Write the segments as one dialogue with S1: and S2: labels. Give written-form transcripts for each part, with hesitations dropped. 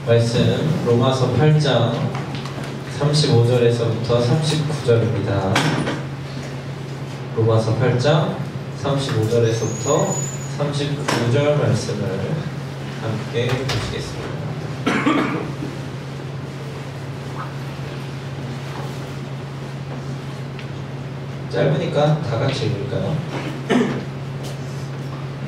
S1: 말씀 로마서 8장 35절에서부터 39절입니다. 로마서 8장 35절에서부터 39절 말씀을 함께 보시겠습니다. 짧으니까 다 같이 읽을까요?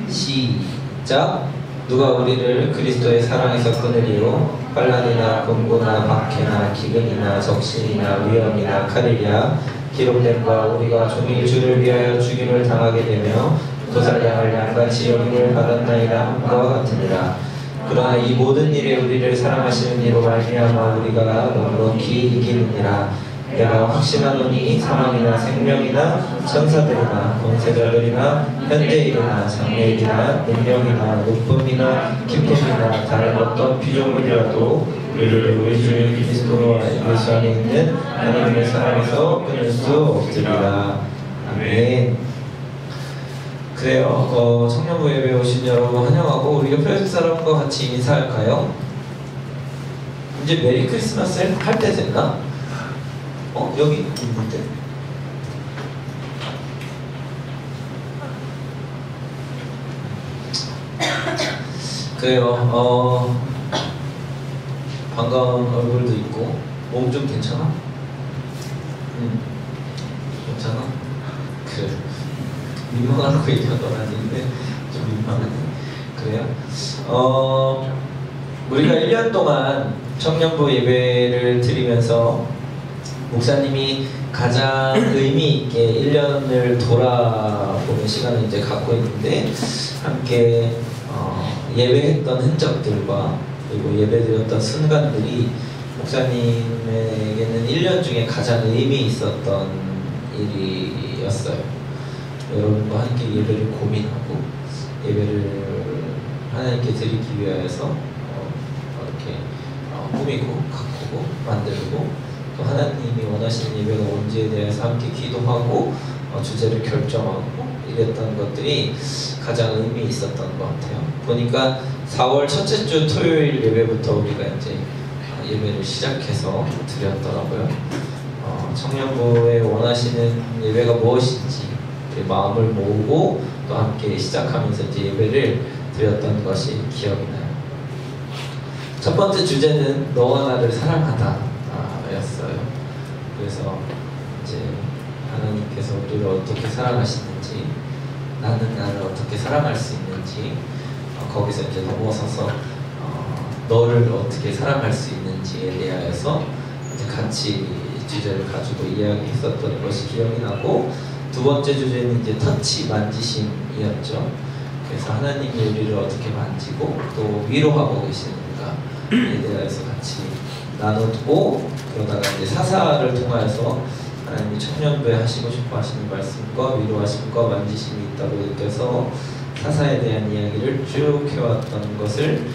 S1: 시작! 누가 우리를 그리스도의 사랑에서 끊으리요? 환난이나 공고나 박해나 기근이나 적신이나 위험이나 칼이랴 기록된 바 우리가 종일 주를 위하여 죽임을 당하게 되며 도살량을 양같이 여김을 받았나이다 함과 같으니라. 그러나 이 모든 일에 우리를 사랑하시는 이로 말미암아 우리가 넉넉히 이기느니라. 내가 확신하노니 사망이나 생명이나 천사들이나 권세자들이나 현대일이나 장래일이나 능력이나 높음이나 깊음이나 다른 어떤 피조물이라도 우리를 우리 주 그리스도 예수 안에 있는 하나님의 사랑에서 끊을 수 없으리라. 아멘. 그래요. 청년부 예배 오신 여러분 환영하고 우리 옆에 사람과 같이 인사할까요? 이제 메리 크리스마스 할 때 됐나? 여기 있는데? 그래요. 반가운 얼굴도 있고 몸 좀 괜찮아? 괜찮아? 그래. 민망하고 얘기한 건 아닌데 좀 민망하네. 그래요? 우리가 1년 동안 청년부 예배를 드리면서 목사님이 가장 의미 있게 1년을 돌아보는 시간을 이제 갖고 있는데 함께 예배했던 흔적들과 그리고 예배드렸던 순간들이 목사님에게는 1년 중에 가장 의미 있었던 일이었어요. 여러분과 함께 예배를 고민하고 예배를 하나님께 드리기 위해서 이렇게 꾸미고 가꾸고 만들고 또 하나님이 원하시는 예배가 뭔지에 대해서 함께 기도하고 주제를 결정하고 이랬던 것들이 가장 의미 있었던 것 같아요. 보니까 4월 첫째 주 토요일 예배부터 우리가 이제 예배를 시작해서 드렸더라고요. 청년부에 원하시는 예배가 무엇인지 마음을 모으고 또 함께 시작하면서 이제 예배를 드렸던 것이 기억이 나요. 첫 번째 주제는 너와 나를 사랑하다 였어요. 그래서 이제 하나님께서 우리를 어떻게 사랑하시는지, 나는 나를 어떻게 사랑할 수 있는지, 거기서 이제 넘어서서 너를 어떻게 사랑할 수 있는지에 대하여서 이제 같이 주제를 가지고 이야기했었던 것이 기억이 나고, 두 번째 주제는 이제 터치, 만지심이었죠. 그래서 하나님이 우리를 어떻게 만지고 또 위로하고 계시는가에 대해서 같이 나누고, 그러다가 이제 사사를 통해서 하나님이 청년부에 하시고 싶어 하시는 말씀과 위로하심과 만지심이 있다고 느껴서 사사에 대한 이야기를 쭉 해왔던 것을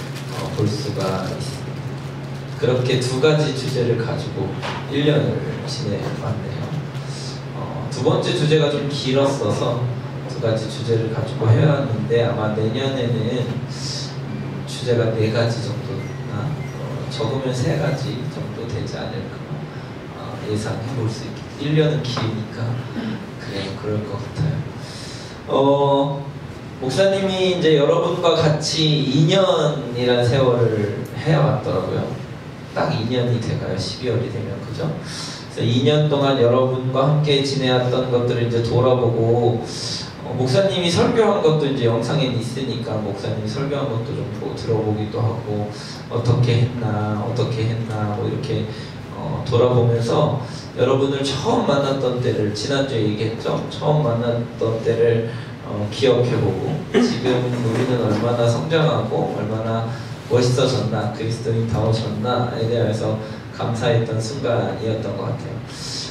S1: 볼 수가 있습니다. 그렇게 두 가지 주제를 가지고 1년을 지내왔네요. 두 번째 주제가 좀 길었어서 두 가지 주제를 가지고 해왔는데 아마 내년에는 주제가 4가지 정도나 적으면 3가지 정도 되지 않을까 예상해 볼 수 있겠다. 1년은 기니까 그럴 것 같아요. 목사님이 이제 여러분과 같이 2년이라는 세월을 해왔더라고요. 딱 2년이 돼가요. 12월이 되면, 그죠? 그래서 2년 동안 여러분과 함께 지내왔던 것들을 이제 돌아보고, 목사님이 설교한 것도 이제 영상에 있으니까 목사님이 설교한 것도 좀 들어보기도 하고, 어떻게 했나 뭐 이렇게 돌아보면서 여러분을 처음 만났던 때를, 지난주에 얘기했죠? 처음 만났던 때를 기억해보고 지금 우리는 얼마나 성장하고 얼마나 멋있어졌나, 그리스도인다워졌나에 대해서 감사했던 순간이었던 것 같아요.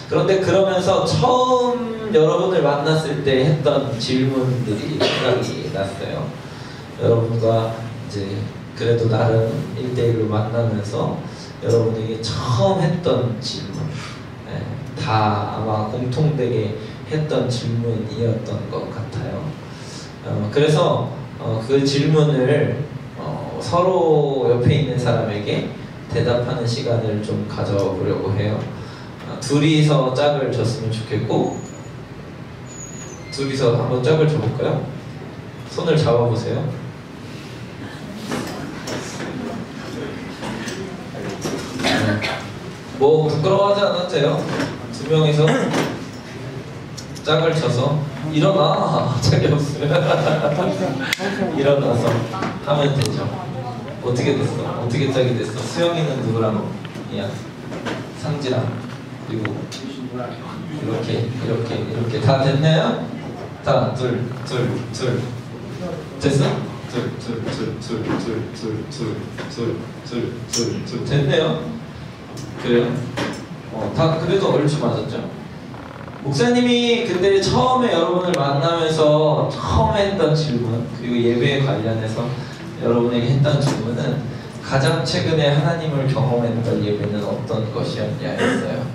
S1: 그런데 그러면서 처음 여러분을 만났을 때 했던 질문들이 생각이 났어요. 여러분과 이제 그래도 나름 1대1로 만나면서 여러분에게 처음 했던 질문, 다 아마 공통되게 했던 질문이었던 것 같아요. 그래서 그 질문을 서로 옆에 있는 사람에게 대답하는 시간을 좀 가져보려고 해요. 둘이서 짝을 졌으면 좋겠고, 둘이서 한번 짝을 져볼까요? 손을 잡아보세요. 뭐 부끄러워하지 않아도 돼요. 두 명이서 짝을 쳐서 일어나. 짝이 없으면 일어나서 하면 되죠. 어떻게 됐어? 어떻게 짝이 됐어? 수영이는 누구랑? 야, 상지랑. 그리고 이렇게 다 됐나요? 다 둘 됐어? 둘 됐네요. 그래요? 다 그래도 얼추 맞았죠? 목사님이 근데 처음에 여러분을 만나면서 처음 했던 질문, 그리고 예배에 관련해서 여러분에게 했던 질문은 가장 최근에 하나님을 경험했던 예배는 어떤 것이었냐 했어요.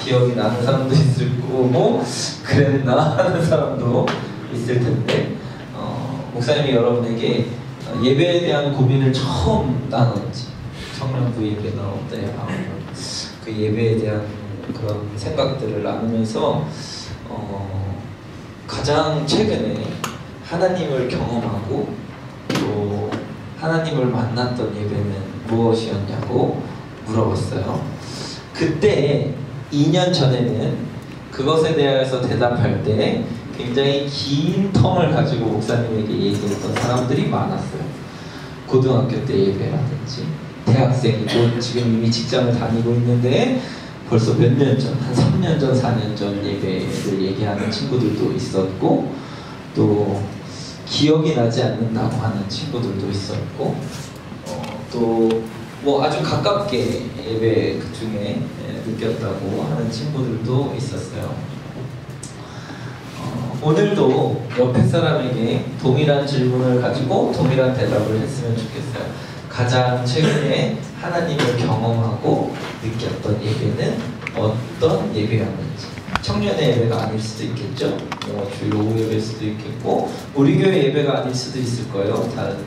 S1: 기억이 나는 사람도 있을 거고 그랬나 하는 사람도 있을 텐데, 목사님이 여러분에게 예배에 대한 고민을 처음 나눴지. 청년부 예배 나올 때 그 예배에 대한 그런 생각들을 나누면서 가장 최근에 하나님을 경험하고 또 하나님을 만났던 예배는 무엇이었냐고 물어봤어요. 그때 2년 전에는 그것에 대해서 대답할 때 굉장히 긴 텀을 가지고 목사님에게 얘기했던 사람들이 많았어요. 고등학교 때 예배라든지 대학생이고 지금 이미 직장을 다니고 있는데 벌써 몇 년 전, 한 3년 전, 4년 전 예배를 얘기하는 친구들도 있었고, 또 기억이 나지 않는다고 하는 친구들도 있었고, 또 뭐 아주 가깝게 예배 그 중에 느꼈다고 하는 친구들도 있었어요. 오늘도 옆에 사람에게 동일한 질문을 가지고 동일한 대답을 했으면 좋겠어요. 가장 최근에 하나님을 경험하고 느꼈던 예배는 어떤 예배였는지. 청년의 예배가 아닐 수도 있겠죠. 주일 오후 예배일 수도 있겠고, 우리 교회 예배가 아닐 수도 있을 거예요. 다른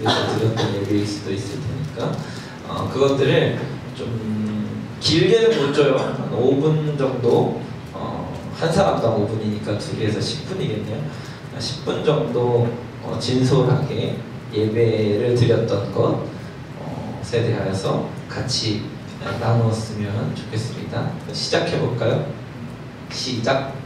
S1: 데서 드렸던 예배일 수도 있을 테니까 그것들을 좀 길게는 못 줘요. 한 5분 정도, 한 사람당 5분이니까 2개에서 10분이겠네요. 10분 정도 진솔하게 예배를 드렸던 것에 대하여서 같이 나누었으면 좋겠습니다. 시작해 볼까요? 시작.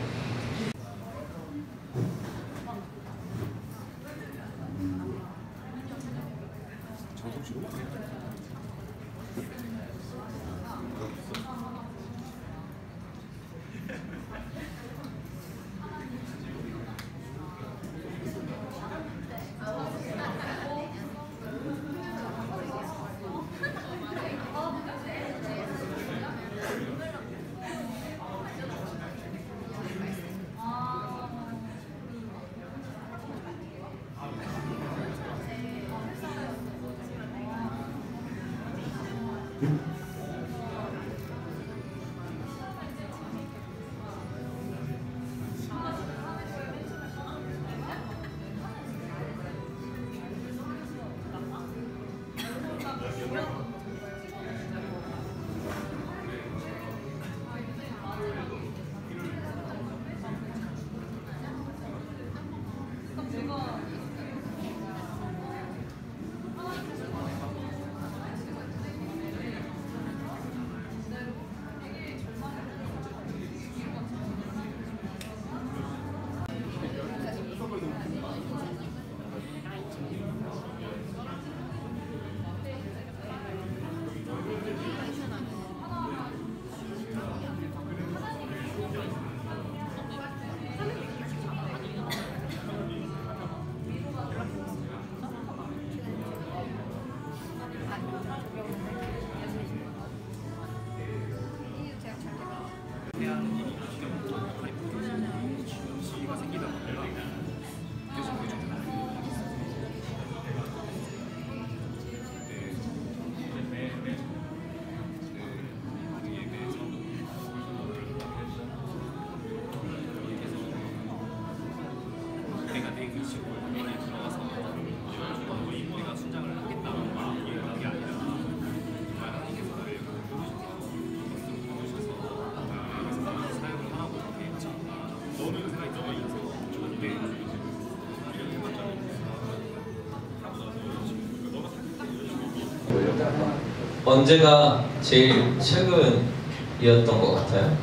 S1: 언제가 제일 최근이었던 것 같아요?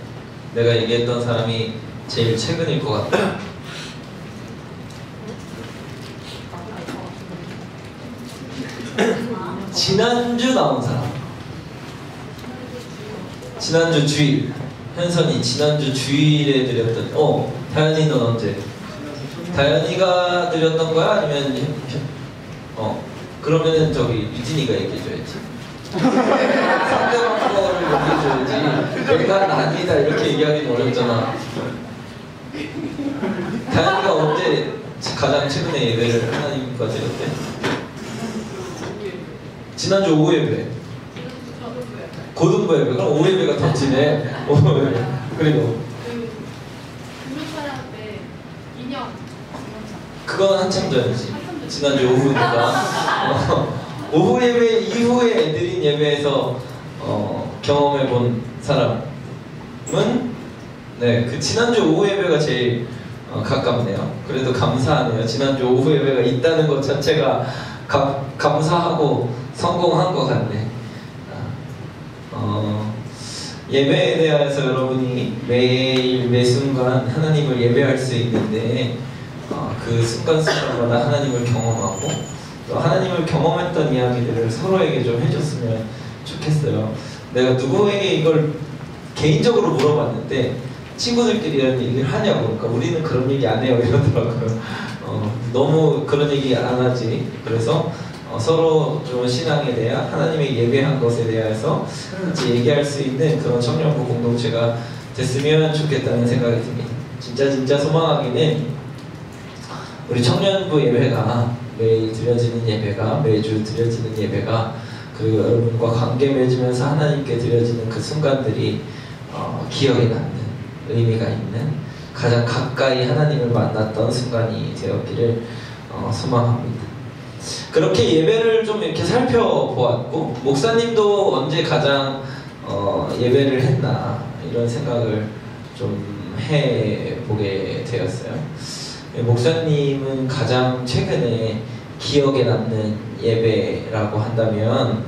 S1: 내가 얘기했던 사람이 제일 최근일 것 같아요. 지난주 나온 사람. 지난주 주일. 현선이 지난주 주일에 드렸던. 다현이는 언제? 다현이가 드렸던 거야? 아니면 그러면은 저기 유진이가 얘기해줘야지. 상대방 거를 얘기해줘야지. 내가 아니다 이렇게 얘기하기는 어렵잖아. 다현이가 언제 가장 최근에 예배를 하나님과 드렸대? 지난주 오후 예배. 고등부 예배. 그럼 오후 예배가 더 지네. 오후 예배. 그리고 그건 한참 전이지. 지난주 오후니까. 오후 예배 이후에 애들인 예배에서 경험해본 사람은 그 지난주 오후 예배가 제일 가깝네요. 그래도 감사하네요. 지난주 오후 예배가 있다는 것 자체가 감사하고 성공한 것 같네. 예배에 대해서 여러분이 매일 매 순간 하나님을 예배할 수 있는데 그 순간순간마다 하나님을 경험하고 또 하나님을 경험했던 이야기들을 서로에게 좀 해줬으면 좋겠어요. 내가 누구에게 이걸 개인적으로 물어봤는데 친구들끼리 이런 얘기를 하냐고. 그러니까 우리는 그런 얘기 안 해요 이러더라고요. 너무 그런 얘기 안 하지. 그래서 서로 좀 신앙에 대한 하나님의 예배한 것에 대해서 같이 얘기할 수 있는 그런 청년부 공동체가 됐으면 좋겠다는 생각이 듭니다. 진짜 소망하기는 우리 청년부 예배가 매일 드려지는 예배가 매주 드려지는 예배가 그리고 여러분과 관계 맺으면서 하나님께 드려지는 그 순간들이 기억에 남는 의미가 있는 가장 가까이 하나님을 만났던 순간이 되었기를 소망합니다. 그렇게 예배를 좀 이렇게 살펴보았고 목사님도 언제 가장 예배를 했나 이런 생각을 좀 해보게 되었어요. 목사님은 가장 최근에 기억에 남는 예배라고 한다면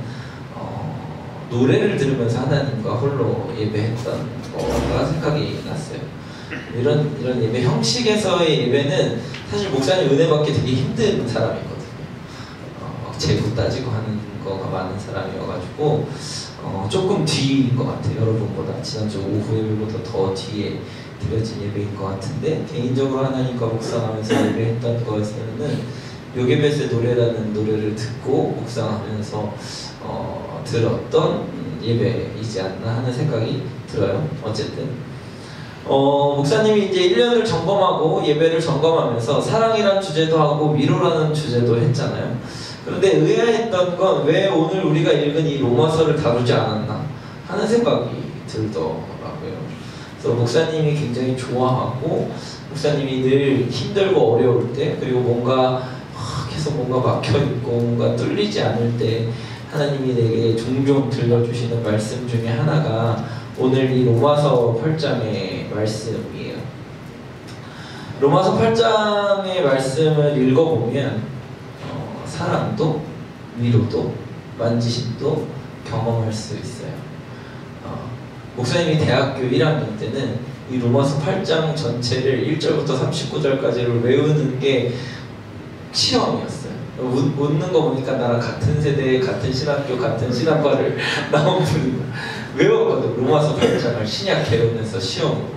S1: 노래를 들으면서 하나님과 홀로 예배했던 거가 생각이 났어요. 이런 예배 형식에서의 예배는 사실 목사님 은혜 받기 되게 힘든 사람이거든요. 재고 따지고 하는 거가 많은 사람이어가지고 조금 뒤인 것 같아요. 여러분보다 지난주 오후 예배보다 더 뒤에 드려진 예배인 것 같은데 개인적으로 하나님과 묵상하면서 예배했던 거에서는 요게벳의 노래라는 노래를 듣고 묵상하면서 들었던 예배이지 않나 하는 생각이 들어요. 어쨌든 목사님이 이제 1년을 점검하고 예배를 점검하면서 사랑이라는 주제도 하고 위로라는 주제도 했잖아요. 그런데 의아했던 건 왜 오늘 우리가 읽은 이 로마서를 다루지 않았나 하는 생각이 들더라고요. 그래서 목사님이 굉장히 좋아하고 목사님이 늘 힘들고 어려울 때 그리고 뭔가 계속 뭔가 막혀있고 뭔가 뚫리지 않을 때 하나님이 내게 종종 들려주시는 말씀 중에 하나가 오늘 이 로마서 8장의 말씀이에요. 로마서 8장의 말씀을 읽어보면 사랑도 위로도 만지심도 경험할 수 있어요. 목사님이 대학교 1학년 때는 이 로마서 8장 전체를 1절부터 39절까지를 외우는 게 시험이었어요. 웃는 거 보니까 나랑 같은 세대, 같은 신학교, 같은 신학과를 나온 분이 외웠거든. 로마서 8장을 신약 개론에서 시험으로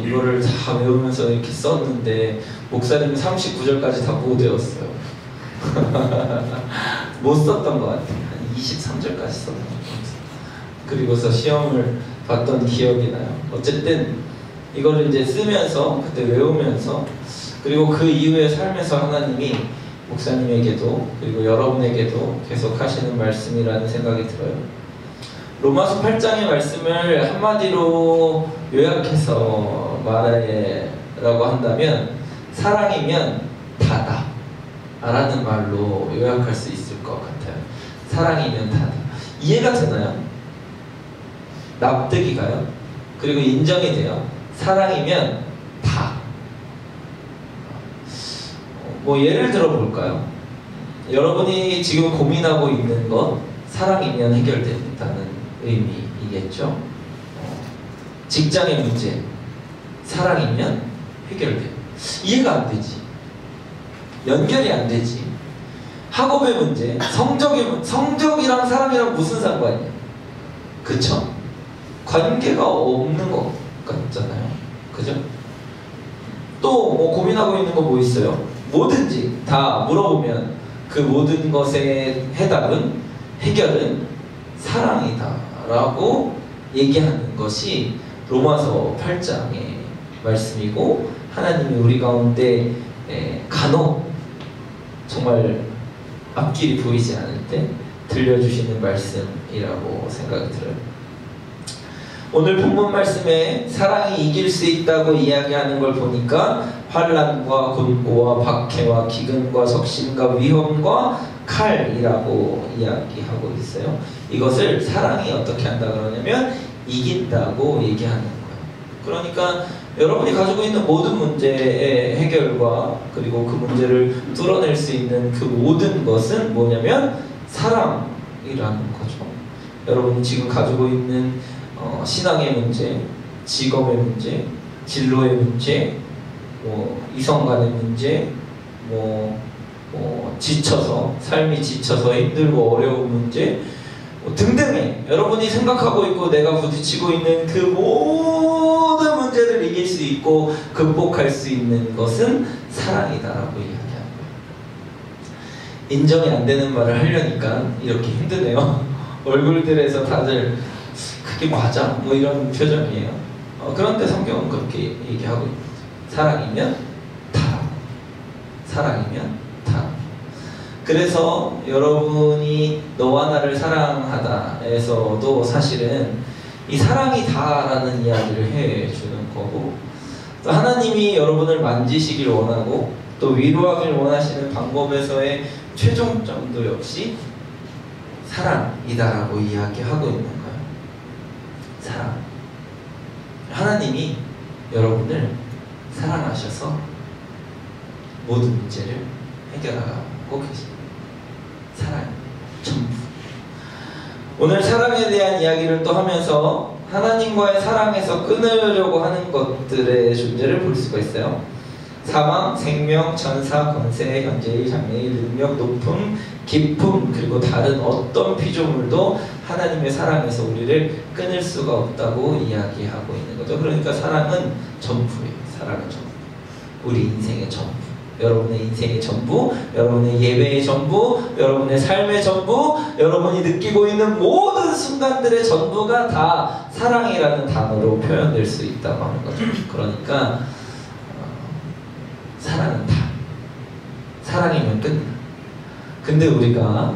S1: 이거를 다 외우면서 이렇게 썼는데 목사님은 39절까지 다 못 외웠어요. 못 썼던 것 같아요. 한 23절까지 썼던 것 같아요. 그리고서 시험을 봤던 기억이 나요. 어쨌든 이거를 이제 쓰면서 그때 외우면서 그리고 그 이후의 삶에서 하나님이 목사님에게도 그리고 여러분에게도 계속 하시는 말씀이라는 생각이 들어요. 로마서 8장의 말씀을 한마디로 요약해서 말하라고 한다면 사랑이면 다다 라는 말로 요약할 수 있을 것 같아요. 사랑이면 다다. 이해가 되나요? 납득이 가요? 그리고 인정이 돼요? 사랑이면 다. 뭐 예를 들어 볼까요? 여러분이 지금 고민하고 있는 건 사랑이면 해결된다는 의미이겠죠. 직장의 문제, 사랑이면 해결돼. 이해가 안 되지. 연결이 안 되지. 학업의 문제, 성적이랑 사랑이랑 무슨 상관이야? 그쵸? 관계가 없는 것 같잖아요. 그죠? 또 뭐 고민하고 있는 거 뭐 있어요? 뭐든지 다 물어보면 그 모든 것의 해답은, 해결은 사랑이다 라고 얘기하는 것이 로마서 8장의 말씀이고, 하나님이 우리 가운데 간혹 정말 앞길이 보이지 않을 때 들려주시는 말씀이라고 생각이 들어요. 오늘 본문 말씀에 사랑이 이길 수 있다고 이야기하는 걸 보니까 환난과 곤고와 박해와 기근과 적신과 위험과 칼이라고 이야기하고 있어요. 이것을 사랑이 어떻게 한다 그러냐면 이긴다고 얘기하는 거예요. 그러니까 여러분이 가지고 있는 모든 문제의 해결과 그리고 그 문제를 뚫어낼 수 있는 그 모든 것은 뭐냐면 사랑이라는 거죠. 여러분이 지금 가지고 있는 신앙의 문제, 직업의 문제, 진로의 문제, 이성 간의 문제, 지쳐서, 삶이 지쳐서 힘들고 어려운 문제 등등의 여러분이 생각하고 있고 내가 부딪히고 있는 그 모든 문제를 이길 수 있고 극복할 수 있는 것은 사랑이다라고 이야기하는 거예요. 인정이 안 되는 말을 하려니까 이렇게 힘드네요. 얼굴들에서 다들 그게 맞아? 뭐 이런 표정이에요. 그런데 성경은 그렇게 얘기하고 있는 거죠. 사랑이면 다. 사랑이면 다. 그래서 여러분이 너와 나를 사랑하다에서도 사실은 이 사랑이 다라는 이야기를 해주는 거고, 또 하나님이 여러분을 만지시길 원하고 또 위로하길 원하시는 방법에서의 최종점도 역시 사랑이다라고 이야기하고 있는 거예요. 사랑. 하나님이 여러분을 사랑하셔서 모든 문제를 해결하고 계십니다. 사랑, 전부. 오늘 사랑에 대한 이야기를 또 하면서 하나님과의 사랑에서 끊으려고 하는 것들의 존재를 볼 수가 있어요. 사망, 생명, 천사, 권세, 현재의, 장래의, 능력, 높음, 기쁨, 그리고 다른 어떤 피조물도 하나님의 사랑에서 우리를 끊을 수가 없다고 이야기하고 있는 거죠. 그러니까 사랑은 전부예요. 사랑은 전부. 우리 인생의 전부. 여러분의 인생의 전부, 여러분의 예배의 전부, 여러분의 삶의 전부, 여러분이 느끼고 있는 모든 순간들의 전부가 다 사랑이라는 단어로 표현될 수 있다고 하는 거죠. 그러니까 사랑은 다. 사랑이면 끝나. 근데 우리가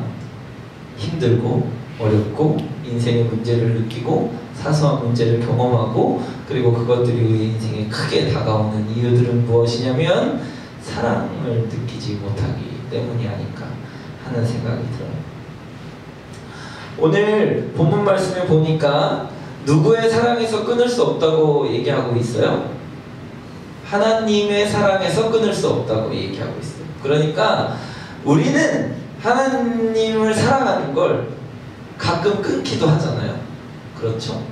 S1: 힘들고 어렵고 인생의 문제를 느끼고 사소한 문제를 경험하고 그리고 그것들이 우리 인생에 크게 다가오는 이유들은 무엇이냐면 사랑을 느끼지 못하기 때문이 아닐까 하는 생각이 들어요. 오늘 본문 말씀에 보니까 누구의 사랑에서 끊을 수 없다고 얘기하고 있어요? 하나님의 사랑에서 끊을 수 없다고 얘기하고 있어요. 그러니까 우리는 하나님을 사랑하는 걸 가끔 끊기도 하잖아요. 그렇죠?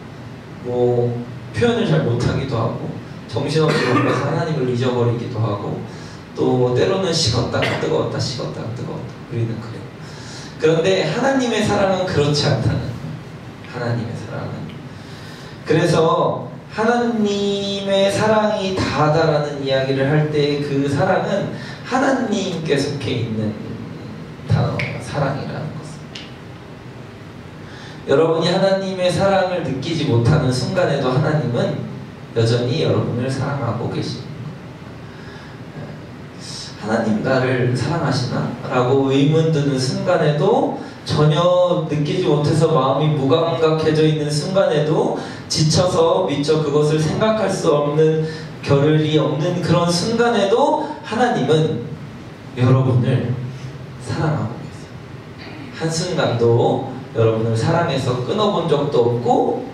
S1: 뭐 표현을 잘 못하기도 하고 정신없이 뭔가 하나님을 잊어버리기도 하고 또 때로는 식었다가 뜨거웠다 식었다가 뜨거웠다 우리는 그래요. 그런데 하나님의 사랑은 그렇지 않다는 거예요. 하나님의 사랑은. 그래서 하나님의 사랑이 다하다라는 이야기를 할 때 그 사랑은 하나님께 속해 있는 단어가 사랑이라는 것입니다. 여러분이 하나님의 사랑을 느끼지 못하는 순간에도 하나님은 여전히 여러분을 사랑하고 계십니다. 하나님 나를 사랑하시나? 라고 의문 드는 순간에도 전혀 느끼지 못해서 마음이 무감각해져 있는 순간에도 지쳐서 미처 그것을 생각할 수 없는 겨를이 없는 그런 순간에도 하나님은 여러분을 사랑하고 계세요. 한순간도 여러분을 사랑해서 끊어본 적도 없고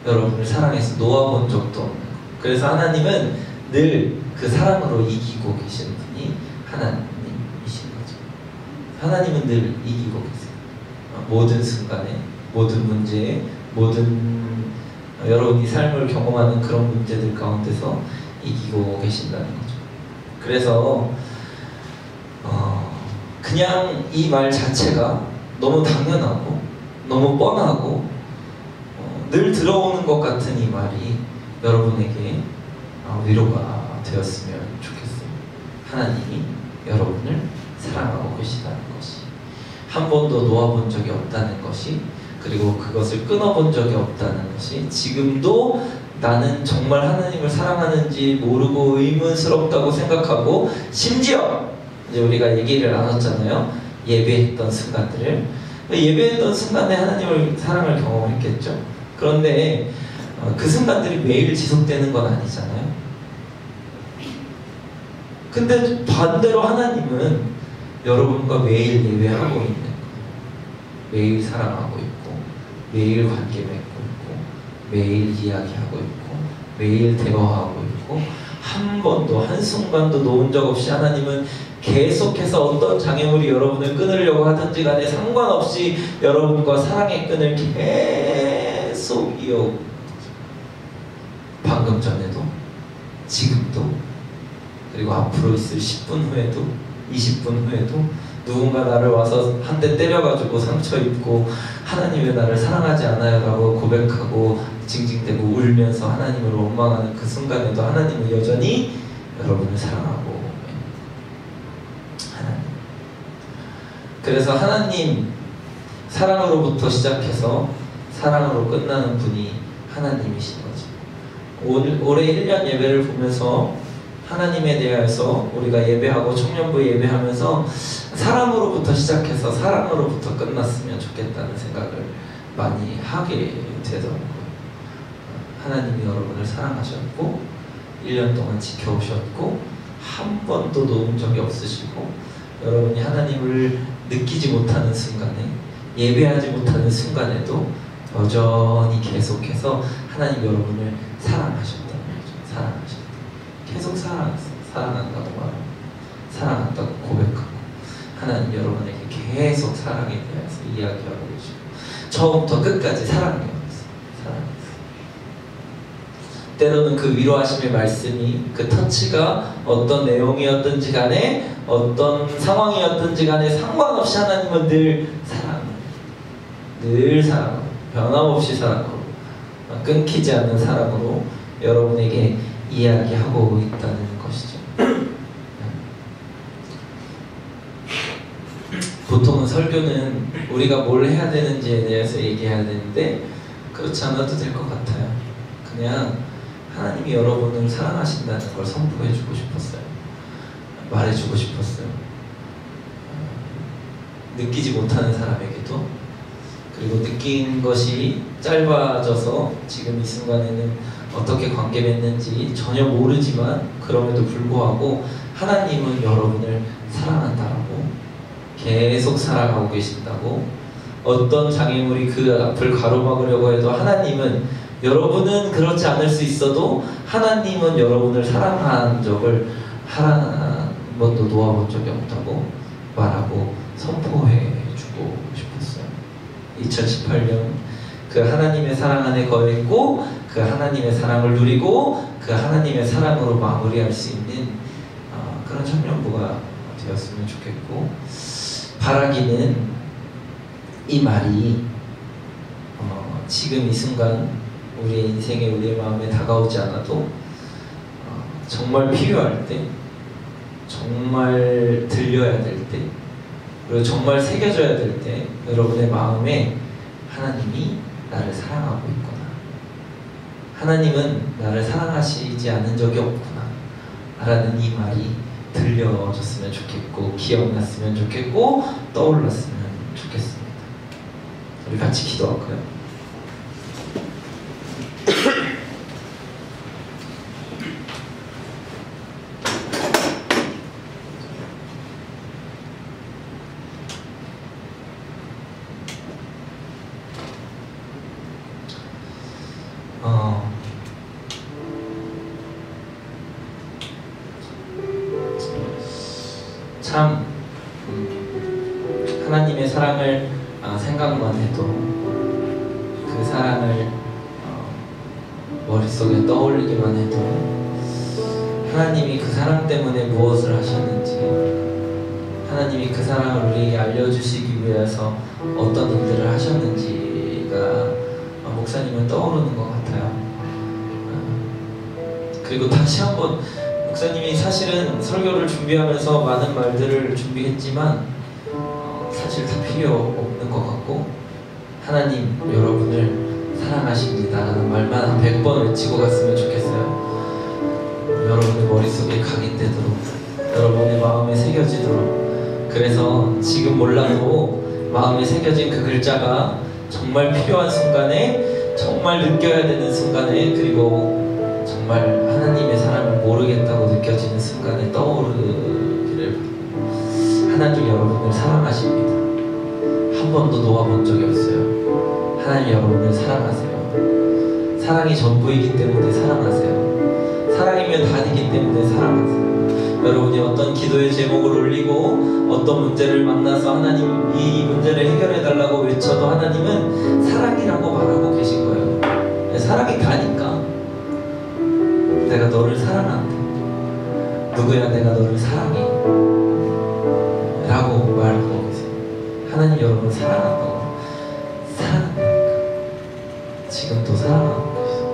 S1: 여러분을 사랑해서 놓아본 적도 없는 거예요. 그래서 하나님은 늘 그 사랑으로 이기고 계신 분이 하나님이신 거죠. 하나님은 늘 이기고 계세요. 모든 순간에, 모든 문제에, 모든 여러분이 삶을 경험하는 그런 문제들 가운데서 이기고 계신다는 거죠. 그래서 그냥 이 말 자체가 너무 당연하고 너무 뻔하고 늘 들어오는 것 같은 이 말이 여러분에게 위로가 되었으면 좋겠어요. 하나님이 여러분을 사랑하고 계시다는 것이, 한 번도 놓아본 적이 없다는 것이, 그리고 그것을 끊어본 적이 없다는 것이, 지금도 나는 정말 하나님을 사랑하는지 모르고 의문스럽다고 생각하고, 심지어 이제 우리가 얘기를 나눴잖아요. 예배했던 순간들을, 예배했던 순간에 하나님을 사랑을 경험했겠죠. 그런데 그 순간들이 매일 지속되는 건 아니잖아요. 근데 반대로 하나님은 여러분과 매일 예배하고 있는 거예요. 매일 사랑하고 있고, 매일 관계 맺고 있고, 매일 이야기하고 있고, 매일 대화하고 있고, 한 번도 한순간도 놓은 적 없이 하나님은 계속해서 어떤 장애물이 여러분을 끊으려고 하든지 간에 상관없이 여러분과 사랑의 끈을 계속 이어오고, 방금 전에도, 지금도, 그리고 앞으로 있을 10분 후에도, 20분 후에도 누군가 나를 와서 한 대 때려가지고 상처 입고 하나님 왜 나를 사랑하지 않아요? 라고 고백하고 징징대고 울면서 하나님을 원망하는 그 순간에도 하나님은 여전히 여러분을 사랑하고, 하나님. 그래서 하나님 사랑으로부터 시작해서 사랑으로 끝나는 분이 하나님이신 거죠. 올해 1년 예배를 보면서 하나님에 대해서 우리가 예배하고 청년부 예배하면서 사랑으로부터 시작해서 사랑으로부터 끝났으면 좋겠다는 생각을 많이 하게 되더라고요. 하나님이 여러분을 사랑하셨고 1년 동안 지켜오셨고 한 번도 놓은 적이 없으시고, 여러분이 하나님을 느끼지 못하는 순간에, 예배하지 못하는 순간에도 여전히 계속해서 하나님 여러분을 사랑하셨다는 거죠. 사랑하셨다. 계속 사랑한다고 말하고, 사랑한다고 고백하고, 하나님 여러분에게 계속 사랑에 대해서 이야기하고 계시고, 처음부터 끝까지 사랑해요. 사랑해요. 때로는 그 위로하심의 말씀이, 그 터치가 어떤 내용이었든지 간에, 어떤 상황이었든지 간에 상관없이 하나님은 늘 사랑해요. 늘 사랑으로, 변함없이 사랑으로, 끊기지 않는 사랑으로 여러분에게 이야기하고 있다는 것이죠. 보통은 설교는 우리가 뭘 해야 되는지에 대해서 얘기해야 되는데 그렇지 않아도 될 것 같아요. 그냥 하나님이 여러분을 사랑하신다는 걸 선포해주고 싶었어요. 말해주고 싶었어요. 느끼지 못하는 사람에게도, 그리고 느낀 것이 짧아져서 지금 이 순간에는 어떻게 관계 맺는지 전혀 모르지만 그럼에도 불구하고 하나님은 여러분을 사랑한다라고, 계속 사랑하고 계신다고, 어떤 장애물이 그 앞을 가로막으려고 해도 하나님은, 여러분은 그렇지 않을 수 있어도 하나님은 여러분을 사랑한 적을 한 번도 놓아본 적이 없다고 말하고 선포해주고 싶었어요. 2018년 그 하나님의 사랑 안에 거했고, 그 하나님의 사랑을 누리고, 그 하나님의 사랑으로 마무리할 수 있는 그런 청년부가 되었으면 좋겠고, 바라기는 이 말이 지금 이 순간 우리의 인생에, 우리의 마음에 다가오지 않아도 정말 필요할 때, 정말 들려야 될 때, 그리고 정말 새겨져야 될 때 여러분의 마음에 하나님이 나를 사랑하고 있구나, 하나님은 나를 사랑하시지 않은 적이 없구나 라는 이 말이 들려졌으면 좋겠고, 기억났으면 좋겠고, 떠올랐으면 좋겠습니다. 우리 같이 기도할까요? 참 하나님의 사랑을 생각만 해도 그 사랑을 머릿속에 떠올리기만 해도 하나님이 그 사랑 때문에 무엇을 하셨는지, 하나님이 그 사랑을 우리에게 알려주시기 위해서 어떤 일들을 하셨는지가 목사님은 떠오르는 것 같아요. 그리고 다시 한번 목사님이 사실은 설교를 준비하면서 많은 말들을 준비했지만 사실 다 필요 없는 것 같고, 하나님 여러분을 사랑하십니다 라는 말만 한 100번 외치고 갔으면 좋겠어요. 여러분의 머릿속에 각인되도록, 여러분의 마음에 새겨지도록. 그래서 지금 몰라도 마음에 새겨진 그 글자가 정말 필요한 순간에, 정말 느껴야 되는 순간에, 그리고 정말 하나님의 사랑을 모르겠다고 느껴지는 순간에 떠오르기를 바랍니다. 하나님 여러분을 사랑하십니다. 한 번도 놓아본 적이 없어요. 하나님 여러분을 사랑하세요. 사랑이 전부이기 때문에 사랑하세요. 사랑이면 다이기 때문에 사랑하세요. 여러분이 어떤 기도의 제목을 올리고 어떤 문제를 만나서 하나님 이 문제를 해결해 달라고 외쳐도 하나님은 사랑이라고 말하고 계신 거예요. 사랑이 다니까. 내가 너를 사랑한다. 누구야, 내가 너를 사랑해 라고 말하고 계세요. 하나님 여러분 사랑한다고. 사랑한다니까. 지금도 사랑하고 계세요.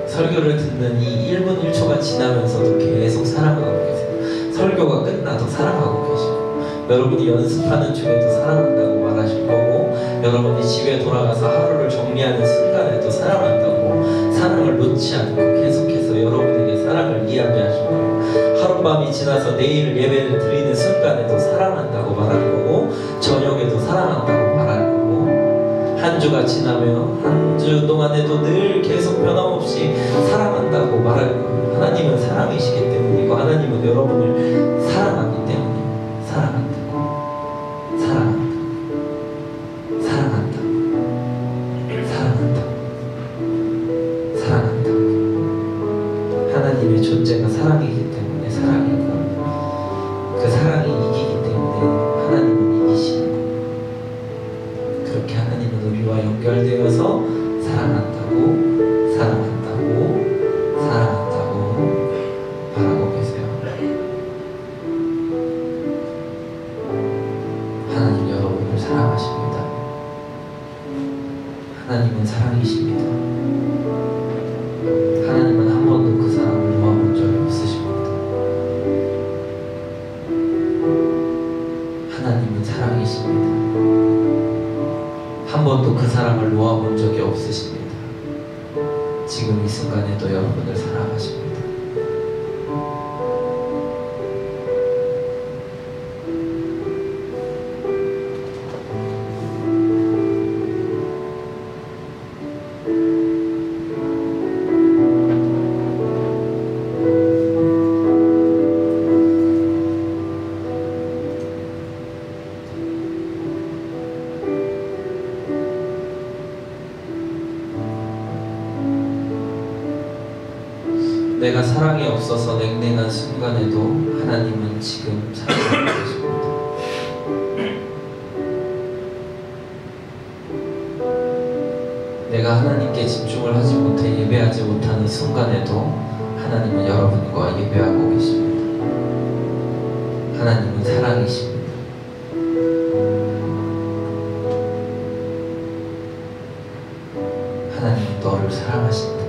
S1: 설교를 듣는 이 1분 1초가 지나면서도 계속 사랑하고 계세요. 설교가 끝나도 사랑하고 계시고, 여러분이 연습하는 중에도 사랑한다고 말하실 거고, 여러분이 집에 돌아가서 하루를 정리하는 순간에도 사랑한다고 사랑을 놓지 않고 계속해서 여러분에게 사랑을 이야기하실 거예요. 하룻밤이 지나서 내일 예배를 드리는 순간에도 사랑한다고 말할 거고, 저녁에도 사랑한다고 말할 거고, 한 주가 지나면 한 주 동안에도 늘 계속 변함없이 사랑한다고 말할 거예요. 하나님은 사랑이시기 때문이고, 하나님은 여러분을 사랑하기 때문에 사랑한다고, 사랑한다고, 사랑한다고, 사랑한다고, 사랑한다고. 하나님의 존재가 사랑이기 때문에 사랑이고, 그 사랑이 이기기 때문에 하나님은 이기시는 거예요. 그렇게 하나님은 우리와 연결되어서 사랑한다고, 사랑한다고, 사랑한다고 말하고 계세요. 하나님 여러분을 사랑하십니다. 하나님은 사랑이십니다. 하나님은 한 번도 그 사랑을 놓아본 적이 없으십니다. 하나님은 사랑이십니다. 한 번도 그 사랑을 놓아본 적이 없으십니다. 지금 이 순간에도 여러분을 사랑하십니다. 내가 사랑이 없어서 냉랭한 순간에도 하나님은 지금 사랑하고 계십니다. 내가 하나님께 집중을 하지 못해 예배하지 못하는 순간에도 하나님은 여러분과 예배하고 계십니다. 하나님은 사랑이십니다. 하나님은 너를 사랑하신다.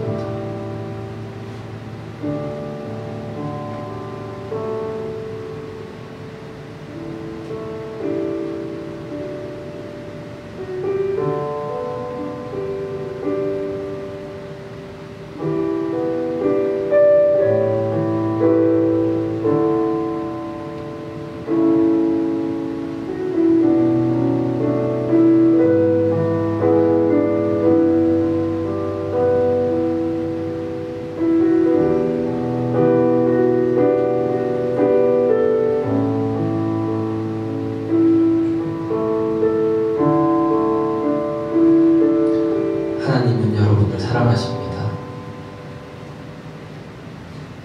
S1: 하나님은 여러분을 사랑하십니다.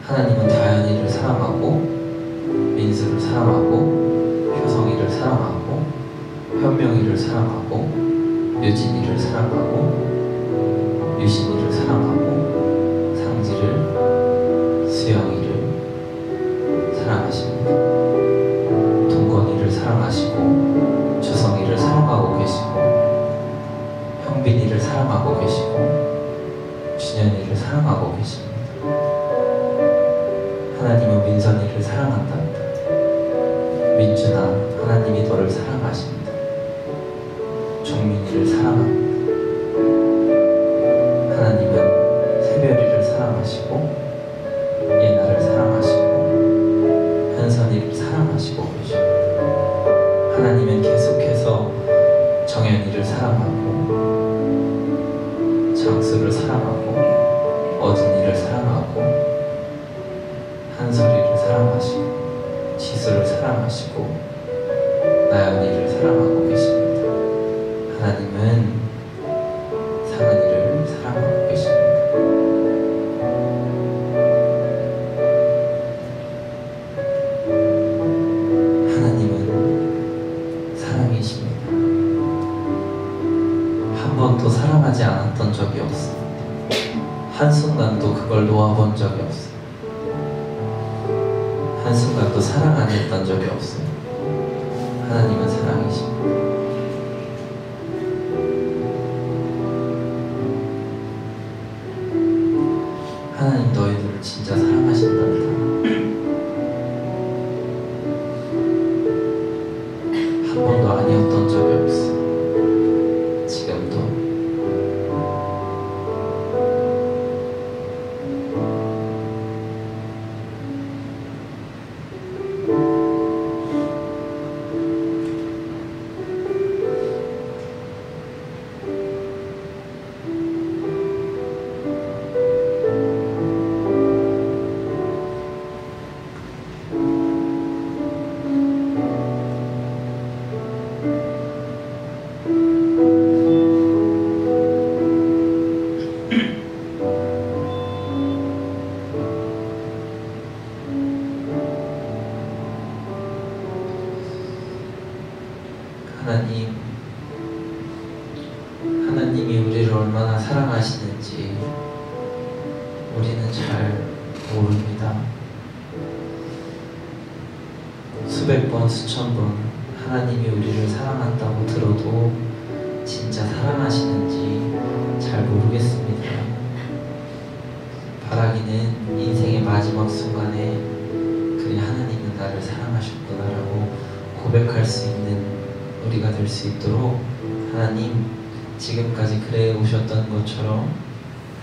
S1: 하나님은 다현이를 사랑하고, 민수를 사랑하고, 효성이를 사랑하고, 현명이를 사랑하고 유진이를 사랑하고 유신이를 사랑하고 상지를 수영이를 사랑하십니다. 동건이를 사랑하시고 주성이를 사랑하고 계시고 형빈이를 사랑하고 계시고 준현이를 사랑하고 계십니다. 하나님은 민선이를 사랑한답니다. 민준아, 하나님이 너를 사랑하십니다. 종민이를 사랑합니다. 하나님은 새별이를 사랑하시고 예나를 사랑하시고 현선이를 사랑하시고 계십니다. 하나님은 계속해서 정연이를 사랑하고 장수를 사랑하고 어진이를 사랑하고 한솔이를 사랑하시고 지수를 사랑하시고 나연이를 사랑하고 계십니다. 하나님은 상은이를 사랑하고 계십니다. 하나님은 사랑이십니다. 한 번도 사랑하지 않았던 적이 없습니다. 한순간도 그걸 놓아본 적이 없어요. 한순간도 사랑 안 했던 적이 없어요. 하나님은 사랑이십니다. 하나님 너희들을 진짜 사랑하신답니다. 한 번도 아니었던 적이 없어. 지금도. 하나님이 우리를 얼마나 사랑하시는지 우리는 잘 모릅니다. 수백 번, 수천 번 하나님이 우리를 사랑한다고 들어도 진짜 사랑하시는지 잘 모르겠습니다. 바라기는 인생의 마지막 순간에 그래 하나님은 나를 사랑하셨구나라고 고백할 수 있는 우리가 될 수 있도록 하나님 지금까지 그래 오셨던 것처럼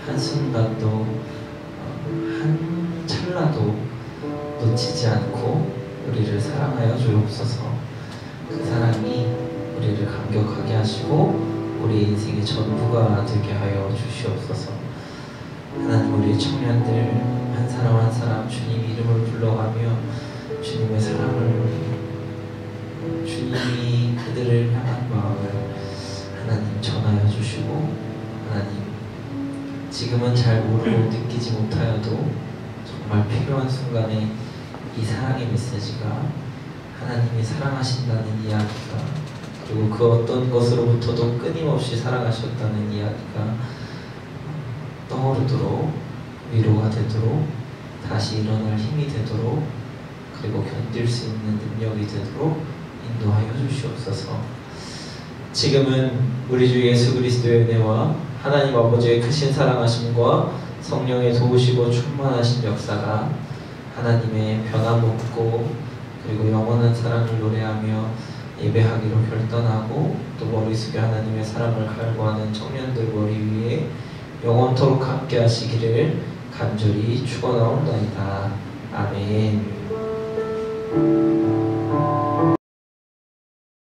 S1: 한순간도 한 찰나도 놓치지 않고 우리를 사랑하여 주옵소서. 그 사랑이 우리를 감격하게 하시고 우리 인생의 전부가 되게 하여 주시옵소서. 하나님 우리 청년들 한 사람 한 사람 주님 이름을 불러가며 주님의 사랑을 주님이 그들을 향한 마음을 하나님 전하여 주시고 하나님 지금은 잘 모르고 느끼지 못하여도 정말 필요한 순간에 이 사랑의 메시지가 하나님이 사랑하신다는 이야기가 그리고 그 어떤 것으로부터도 끊임없이 사랑하셨다는 이야기가 떠오르도록 위로가 되도록 다시 일어날 힘이 되도록 그리고 견딜 수 있는 능력이 되도록 인도하여 주시옵소서. 지금은 우리 주 예수 그리스도의 은혜와 하나님 아버지의 크신 사랑하심과 성령의 도우시고 충만하신 역사가 하나님의 변함없고 그리고 영원한 사랑을 노래하며 예배하기로 결단하고 또 머리 숙여 하나님의 사랑을 갈구하는 청년들 머리 위에 영원토록 함께 하시기를 간절히 축원하옵나이다. 아멘.